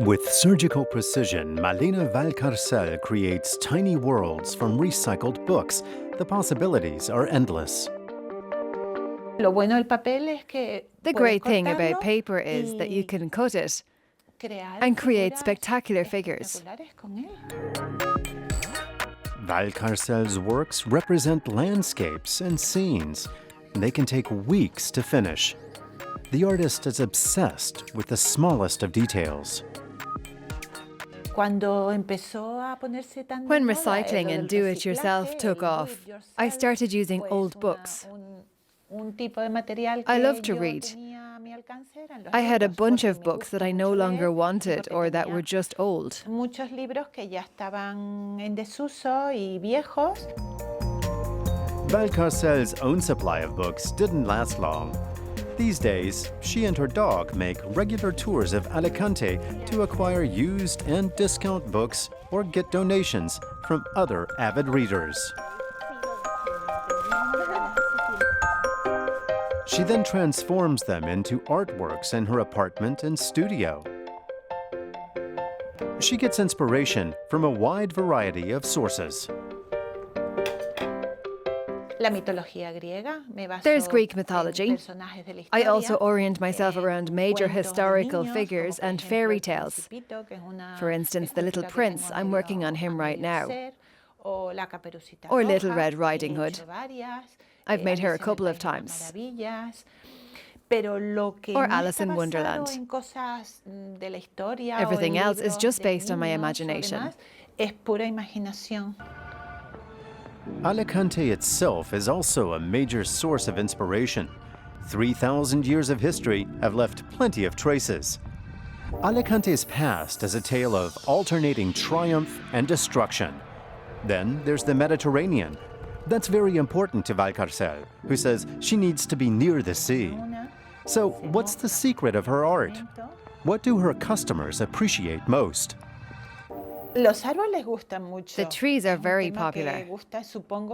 With surgical precision, Malena Valcárcel creates tiny worlds from recycled books. The possibilities are endless. The great thing about paper is that you can cut it and create spectacular figures. Valcárcel's works represent landscapes and scenes. They can take weeks to finish. The artist is obsessed with the smallest of details. When recycling and do-it-yourself took off, I started using old books. I love to read. I had a bunch of books that I no longer wanted or that were just old. Valcárcel's own supply of books didn't last long. These days, she and her dog make regular tours of Alicante to acquire used and discount books or get donations from other avid readers. She then transforms them into artworks in her apartment and studio. She gets inspiration from a wide variety of sources. There's Greek mythology. I also orient myself around major historical figures and fairy tales. For instance, The Little Prince, I'm working on him right now. Or Little Red Riding Hood. I've made her a couple of times. Or Alice in Wonderland. Everything else is just based on my imagination. Alicante itself is also a major source of inspiration. 3,000 years of history have left plenty of traces. Alicante's past is a tale of alternating triumph and destruction. Then there's the Mediterranean. That's very important to Valcárcel, who says she needs to be near the sea. So what's the secret of her art? What do her customers appreciate most? The trees are very popular.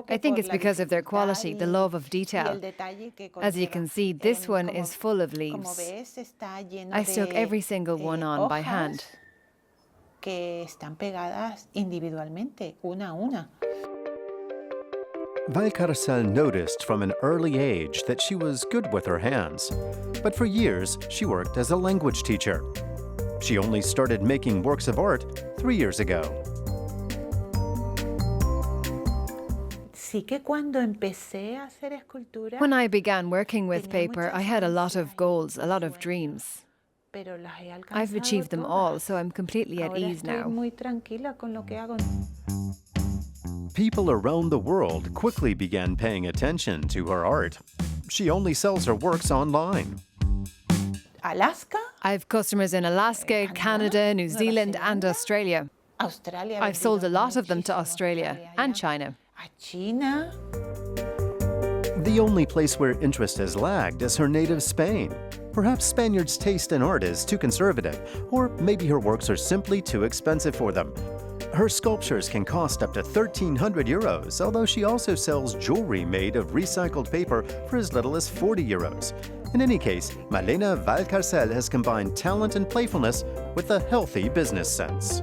I think it's because of their quality, the love of detail. As you can see, this one is full of leaves. I stuck every single one on by hand. Valcárcel noticed from an early age that she was good with her hands. But for years, she worked as a language teacher. She only started making works of art 3 years ago. When I began working with paper, I had a lot of goals, a lot of dreams. I've achieved them all, so I'm completely at ease now. People around the world quickly began paying attention to her art. She only sells her works online. I've customers in Alaska, Canada, New Zealand and Australia. I've sold a lot of them to Australia and China. The only place where interest has lagged is her native Spain. Perhaps Spaniards' taste in art is too conservative, or maybe her works are simply too expensive for them. Her sculptures can cost up to 1,300 euros, although she also sells jewelry made of recycled paper for as little as 40 euros. In any case, Malena Valcárcel has combined talent and playfulness with a healthy business sense.